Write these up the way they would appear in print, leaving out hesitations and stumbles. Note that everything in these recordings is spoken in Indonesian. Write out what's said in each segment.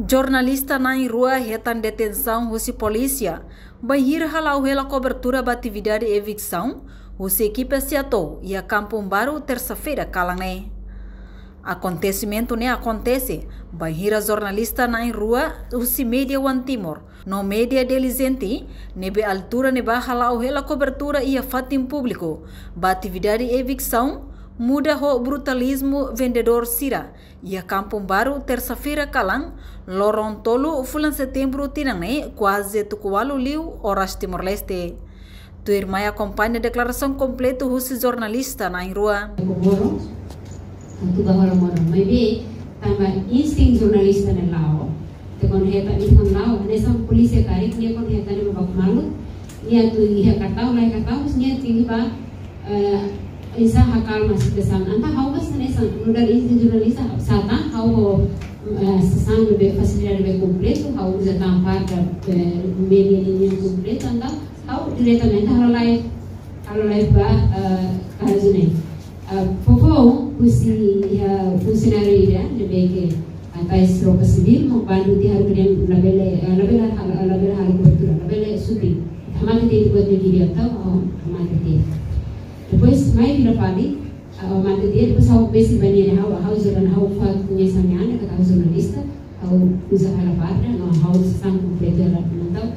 Jornalista na rua retan detenção husi polícia, bahir halau hela cobertura ba atividade evicção, husi equipe se atou e a Campo Baru terça-feira calangne. Acontecimento ne acontece, bahir a jornalista na rua husi media One Timor, no media delizenti, nebe altura neba halau hela cobertura e a fatim público, ba atividade evicção, muda ho brutalismo vendedor sira e a Campo Baru terça-feira calang lorong tolu fulan setembro tinangne quase tukualu liu horas Timor-Leste. Tu irmã acompanha a declaração completa husi jornalista na rua. Untuk bahwa maybe tambah insting jurnalista na lao tekon heta ni kon lao nesam polisi tarik ni kon heta ni babak malu ni atu iha katau lai katau ni tinggi ba isa hakal masih kesan anta hau bas nesam nudar insting jurnalista sata hau sesan lebih fasilidade lebih completo hau usa tampar da media ni completo anta hau diretamente halo lai ba kahazune Popo funcionário ida lebih ke atas roka civil membantu di hari kemudian label hal cobertura label supi hamate te buat video atau hamate te depois mai bila pali hamate te depois hau besi bani hau zoran hau fa punya samyan kata hau jurnalista hau usa hala parda no hau sang completo la atau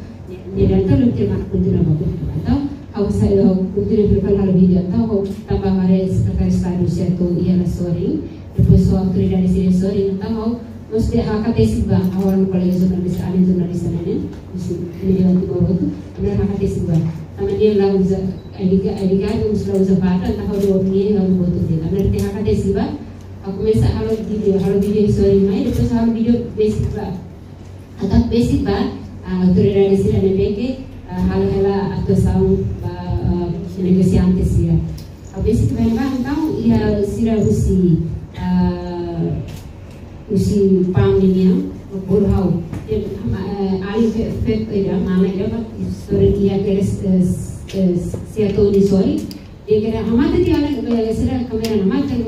ni dan tu lebih mak kuntina bagus atau hau saya kuntina berkala video atau tambah hari sekretaris Estado certo ia na soring depois só autoridade de soring então nós te hakatesiba awal no colega jornalista além jornalista né media Timor benar hakatesiba também dia lá usa ligar usa pada entah do ni hal boto dia benar te hakatesiba aku começa halo video soring mai depois halo video basic ba atau basic ba autoridade de NPK hal-hal atuação negociantes ya habis itu memang então ia sira usi pamnya burhau ali fet ida mana ida story ia keres siato di sorry dia kira hamata dia ala sira kamera namata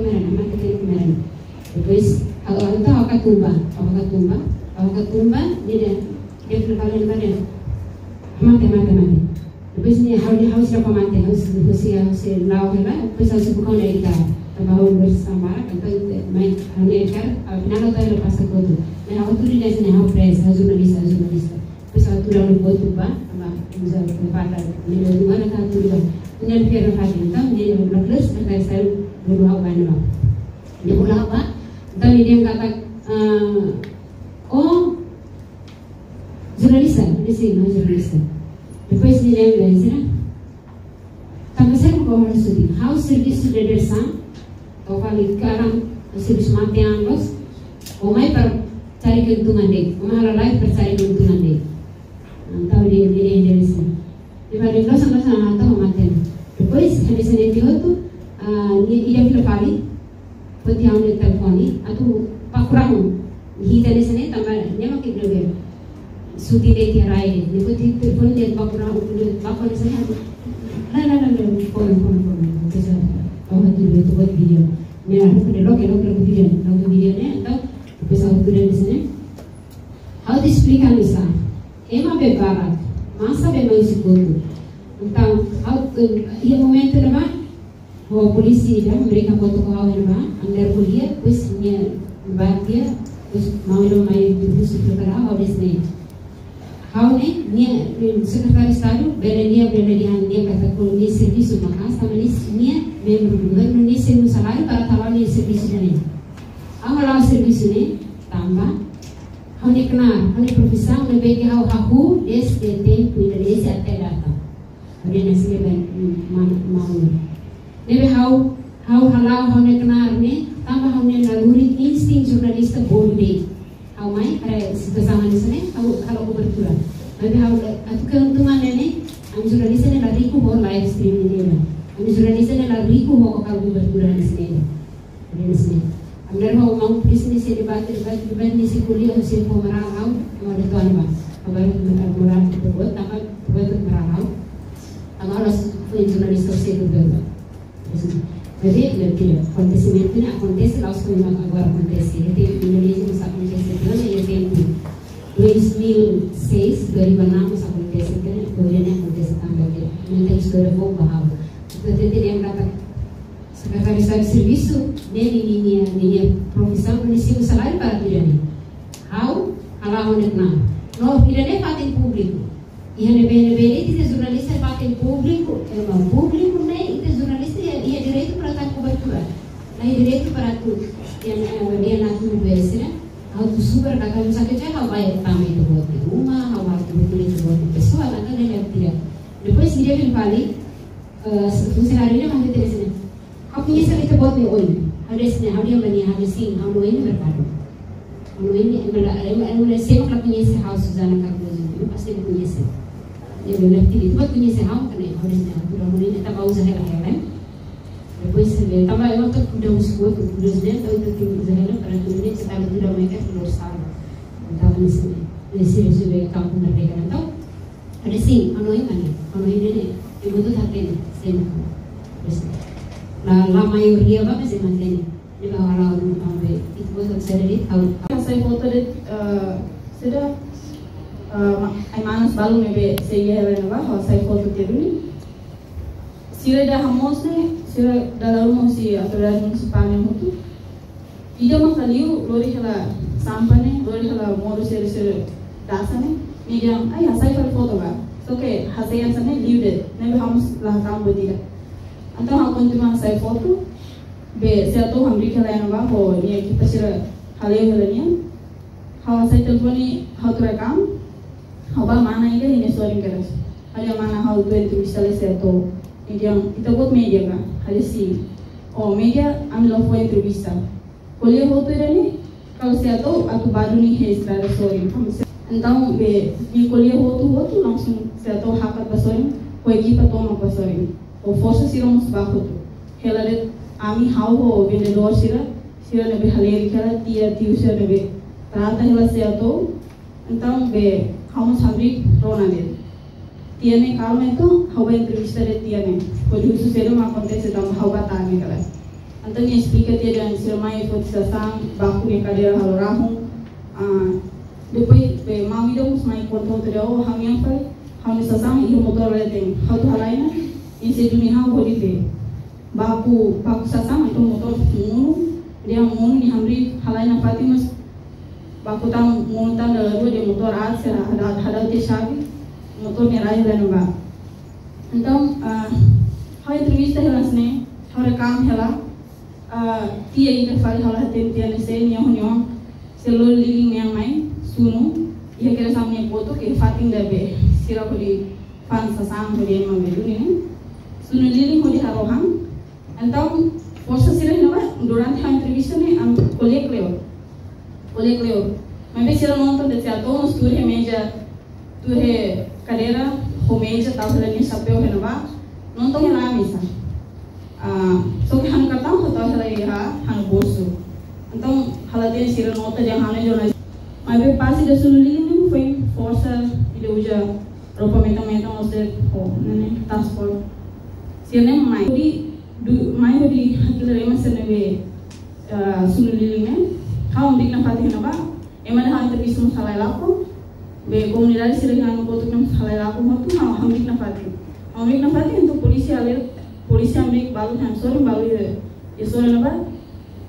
depois então akatumba dia kembali mana mate depois ni harus siapa mati harus lau hela depois harus bukan lagi dah tambah bersama atau main hanya kan final atau lepas ke tu dan aku tu di sini aku press jurnalista depois aku tu lalu buat tuba sama bisa pada ni di mana kan tu dah punya pikiran hati entah ni plus dan saya dulu aku mana dia pula apa dan dia kata oh jurnalista di sini jurnalista depois ni dia bilang sih, tapi saya mau harus sedih. How service sudah dersam, atau kalau sekarang service mati anglos, omai per cari keuntungan deh, omai hal lain per cari keuntungan deh. Tahu dia dari sini. Di pada kelas atau mati. Depois hari Senin itu tu, ia pilih kali, peti awak telefoni, atau pak kurang, kita di sini tambah nyawa kita lebih. Suti deh tiada air, ni pun telefon dia bakura di sana. La, phone. Macam awak tu buat video. Ni aku kena log video ni, atau pasal aku di sana. How to explain isso? Ema bebarat, masa bemang sikutu. Então, ia momento nama, o polisi dah mereka foto kau nama, anggar kuliah, pues ni bagia, pues mau mai terus berkerah awak di sini. How ni sekretaris Estado berani dia kata kalau ni servis maka sama ni membro governo ni sem salário para trabalhar ni servis ni. Awal servis ni tambah. How ni kenal, how ni profissão lebih ke how desde tempo Indonesia até data. Dia nasi ben mau. Lebih how halau how ni kenal ni tambah how ni naluri insting jurnalista boleh. How mai para bersama di sana kalau cobertura. Tapi aku keuntungan ini, jurnalista ni lari ku mau live stream ini lah. Jurnalista ni lari ku mau kalau cobertura di sini. Di sini. Ambil mau di sini saya debat di sini kuliah saya mau merahau mau ada tuan bang. Kabar murah buat tambah buat merahau. Tambah harus jurnalista saya juga. Jadi lebih acontecimento ni acontece lá os que agora acontece. Ele tem Indonésia não sabe acontecer, não é tempo. 2006 acontece que kemudian acontece também que não tem história bom bahwa seperti yang dapat sekretaris serviço nele linha profissão conhecido salário para tirani how ala honet na no tirani fatin público e nebe itu jornalista fatin público é público né itu jornalista ia direito para dar cobertura lá direito para tu yang nak membesar how to super kakak misalnya saya how bayar tamu itu buat di rumah how harus betul itu buat pessoa akan dia tidak depois dia kembali funcionário masih di sini how punya cerita buat di oil harusnya how dia bani harusin how ini berkado how ini emang saya kalau punya sih how Suzana Cardoso itu pasti punya sih dia bilang tidak buat punya sih how kan harusnya udah ini tak mau usaha lagi depois também eu estou cuidando dos outros presidente eu estou cuidando para que ele se traga tudo mais que o estado então nesse receber campo na regra então ada sim ano ini eu vou estar tendo sempre la maioria vai fazer mantém de bawah itu buat saya di tahun saya foto de sudah ai manas balu nebe saya helena bah saya foto teruni sira da hamosne sira dalam mosi aturan municipal yang itu ida makaliu lori hala sampane lori hala modu sira dasane mediam ai hasai fal foto ba so ke hasai asane liu de nebe hamos lah kam bodira antau ha kontima sai foto be se ato hamri khala yana ba ho ni kita sira hale helania ha sai telefoni ha tura kam ha ba mana ida ini soring keras hale mana ha tu itu bisa se ato yang kita buat media kan ada sih media ambil foto entrevista kuliah foto ini kalau saya tahu aku baru nih extra sorry então di kuliah foto langsung saya tahu hakat basorin ko equipa toma basorin o força siramos bajo tu helare ami how ho vendedor sira nebe haleri kala tiu sira nebe trata hela saya tahu então vamos abrir rona dele tiene calma itu how entrevista de tiene por isso se não acontece então how batang kala então ni explica dia dan sermai fotisação baku ni cadeira halorahum depois mami dong mai control terau ham yang pai ham sasang i motor leteng how tu halaina in se dunia how hodi pe baku sasang itu motor munu dia munu ni hamri halaina fatimas baku tam munu tam dalam dia motor ad serah ada te chave motor merah dan ba então how entrevista helasne how rekam hela tia ida fali hala tem tia nese nyon selo living yang mai sunu ia kira samne foto ke fating dabe sira ko di fan sasang ko di ma bedu ni sunu living ko di harohang então força sira nova durante a entrevista ne am colhe cleo mas sira nonton de tia todos tu remedia tu re cadeira comédia tal ni chapéu renova não tô lá missa so que han katang hotel hala han bolso então hala dia sira nota yang hane jornal mas pasti da sululi ni foi força ide uja roupa meta você né transport sira nem mai di hakila rema senebe sululi ne kaum dik na pati na ba emana han terbisu salai lapo be komunidade sirengano botu nam halai laku motu hamrik na fati untuk polisi amrik balu han sore balu ya sore na ba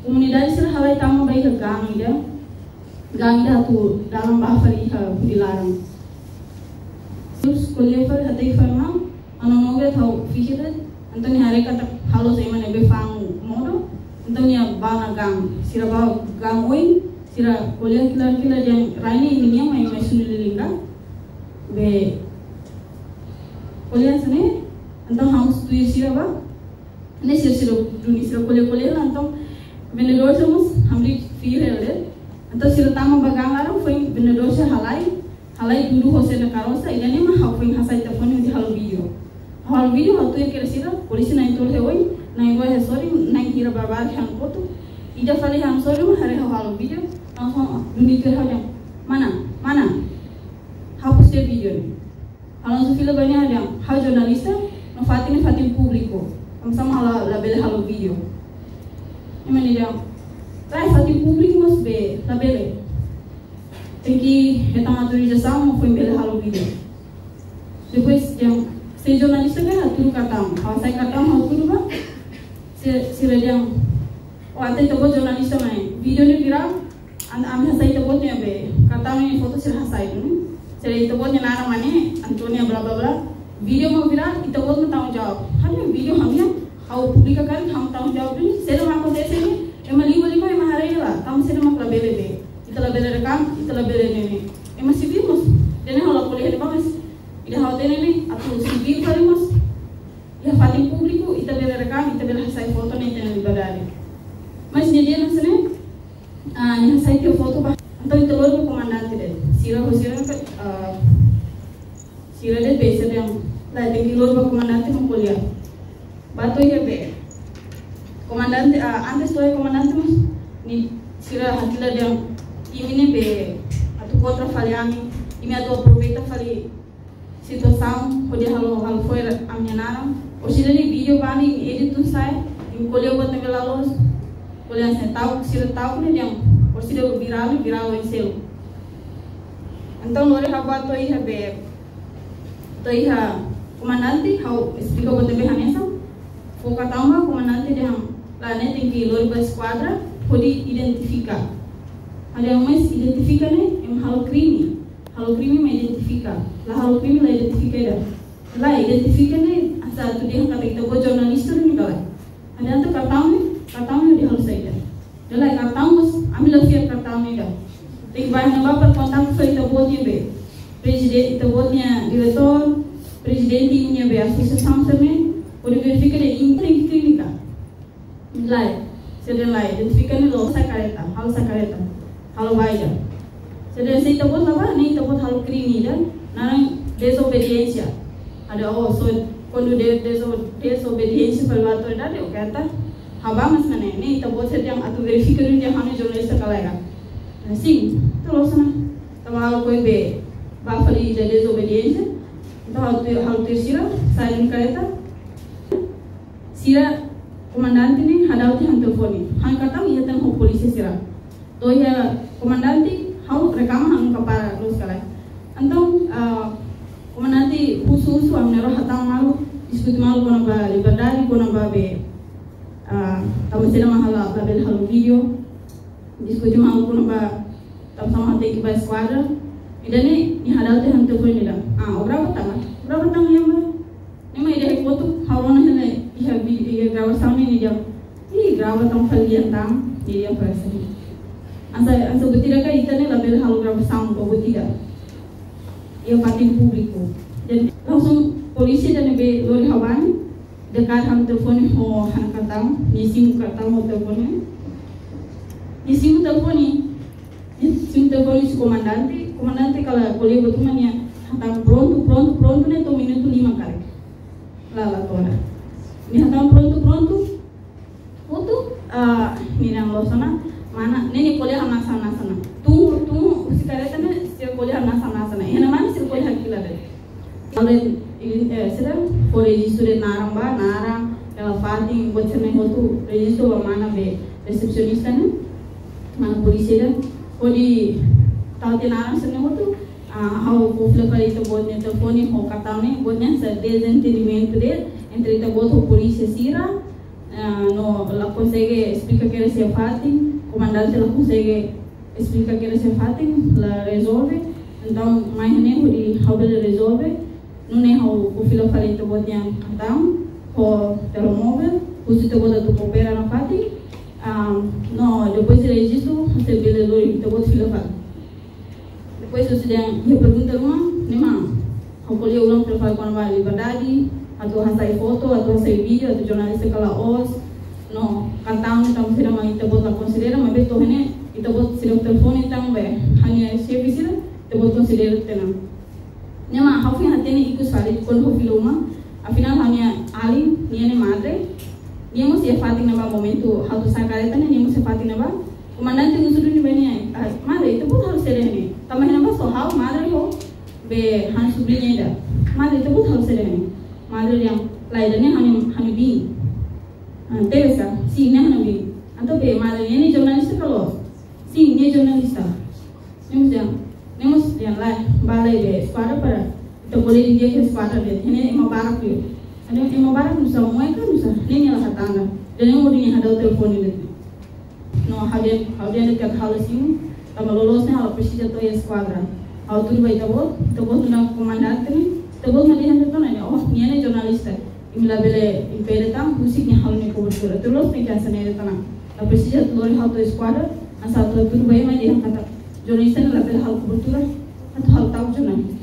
komunidade sir halai tamu baik gang ida tu dalam bahari dilarang terus kuliah far hatai farma anonoge tau fikir antoni hari kata halo saya mana be fang modo antoni ya bana gang sira ba gang oin sira kuliah kila yang raini ini yang mai sunililinga be kuliah sini antong harus tu sira ba ne sira duni sira kuliah antong vendedor somos hamri feel hele antong sira tama bagang larang foi vendedor se halai dulu hose na karosa idane ma ha foi hasai telefone di halo video hatu ya kira sira polisi naik tol hewoi naik gua sorry naik kira barbar hang foto ida fali hang sorry ma hare halo video langsung dunia terhadap mana hapus dia video ni langsung film banyak ada hal jurnalista fatin publiko sama hal label halo video emang dia try fatin publiko mas be label teki etang autorização foi bel halo video. Depois yang se jornalista kan tuh katam, kalau saya katam hal tuh ba, si yang até itu buat jornalista main, video ni viral, ambil saya itu buatnya be, katam ni foto sih saya itu, saya itu buatnya nara mana, Antonia bla bla bla, video mau viral, itu buat tanggung jawab, hanya video hamnya, how publikakan ham tanggung jawab ni, saya mau desa ni, emang lima emang hari lah, kamu saya mau lebih be, itu lebih rekam, itu lebih ini, emang sih vimos, dan kalau kuliah di bawah ida hotel ini atau civil kali mas ya fatin publiku ita bela rekam ita bela hasai foto nih jangan dibadari mas dia nasne nih hasai ke foto bah atau itu logo komandante deh sira kan sira deh biasa yang lah tinggi logo komandante mau kuliah batu ya be komandante antes tuh komandante mas nih sira hatila yang ini be atau kontra faliami ini atau aproveita fali situação onde halo foi a minha nara hoje ele vídeo bani edit tu sai em colheu botar pela luz colheu assim tal se tal né yang hoje ele viral em seu então lore haba to ia be to ia comandante how explica botar bem nessa foca tamba comandante de lá né tem que lore ba esquadra pode identificar ada mais identifica né em halo crime me identifica. Lah halo crime la identifica ida. Lah identifica ne asa tu dia kata kita buat jurnalista ni kalau. Ada tu katamu dia harus saja. Dah katamu ambil fiat katamu ida. Tik bahan apa perkontak so kita buat ni be. Presiden kita buatnya direktor, presiden timnya be asosiasi samsame, udah verifica de intrik klinika. Lah, sedang lah identifica ne lo sakareta, halo baida. Sedang saya buat apa? Nih buat hal krimi dan narang desobediência. Ada so quando desobediência para o ada o kata haba mas mana nih buat sedang atau verifica dia hanya jurnalista kalega. Sim, terus na. Tahu hal koi be bafali de desobediência. Tahu hal tercira silent kereta. Sira komandante nih hadau ti han telefoni. Han kata ia tan ho polisi sira. To ya komandante how rekam hang kapara terus kala então komandante khusus am nero hatang malu diskut malu kona ba liberdade kona ba be tamu sena mahala label halo video diskut malu kona ba tam sama hate ki ba esquadra idane ni hadal te hang te foi nida obra batang yang ba nema ide foto hawona hene iha video gravação ni dia grava tam falian tam dia parece asa betida ka itane label hal gravação ko betida ia fatin publiko dan langsung polisi dan be lori hawan dekat ham telefon ho han katam nisim katam ho telefon nisim telefon si comandante kala boleh betumanya hatam pronto ne to minuto 5 kali la toda ni hatam pronto foto ni nang losona mana nene kuliah nasana tunggu si kareta ne si kuliah nasana ena mana si kuliah kila deh kalau sedang for registro narang kalau farting buat seneng hotu registro mana be resepsionis ne mana polisi dah di tahu ti narang seneng hotu how kufla kali itu buatnya telefoni ho katane buatnya se desentendimento de entre itu buat polisi sira no la consegue explica que era se farting comandante la consegue explica que se fatem la resolve então mais nem o how ele resolve não é how o filo falei to botnya então o telemóvel o se to bota to coopera na fatem no depois do registro você vê ele to bot filo fal depois você dia eu pergunta uma nema how colhe ulang para com a liberdade atau hasai foto atau hasai video atau jornalista kala os no kantang tam sira mai te bota considera mas beto hene ita bot sira telefone também hanya chefe sira te bot considera tenang nema hafi hatene ikus fali kon ho filoma afinal hanya ali niene madre niemo se fating na momento how to sakareta ne niemo se fating na comandante gusudu ni bani madre ita bot harus sere ne tamah na so how madre ho be han sublinya ida madre ita bot harus sere ne madre yang lainnya hanya bin Teresa, sim, né, Nabi? Então, bem, mas ele é jornalista kalau, sim, dia jornalista. Nemos yang lá, balai de esquadra para kita boleh dia ke esquadra dia. Ini emang barak dia. Ada emang barak nusa muai kan nusa. Ini lah hatanga. Dan yang mau dia ada telepon ini. No hadian dekat halas ini. Kami lolosnya hal presiden to esquadra. Hal tu baik tabot tentang komandante ni. Tabot melihat itu nanya. Oh ni ane jurnalis tak. Imila bele impere tang musiknya hal ni cobertura. Terus ni kiasa ni tanang. La presiden lori hal to esquadra. Asal tu baik mai dia kata. Jurnalis ni la bele hal cobertura. Atau hal tahu jurnalis.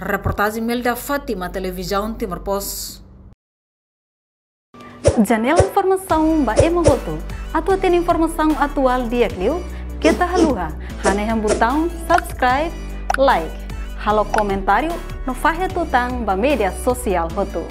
Reportagem Melda Fátima, Televisão Timor Pos. Janela informação ba emogoto. Atau tem informação atual dia kliu. Kita haluha. Hane yang botão subscribe, like. Halo comentário no fahe tutang ba media sosial hotu.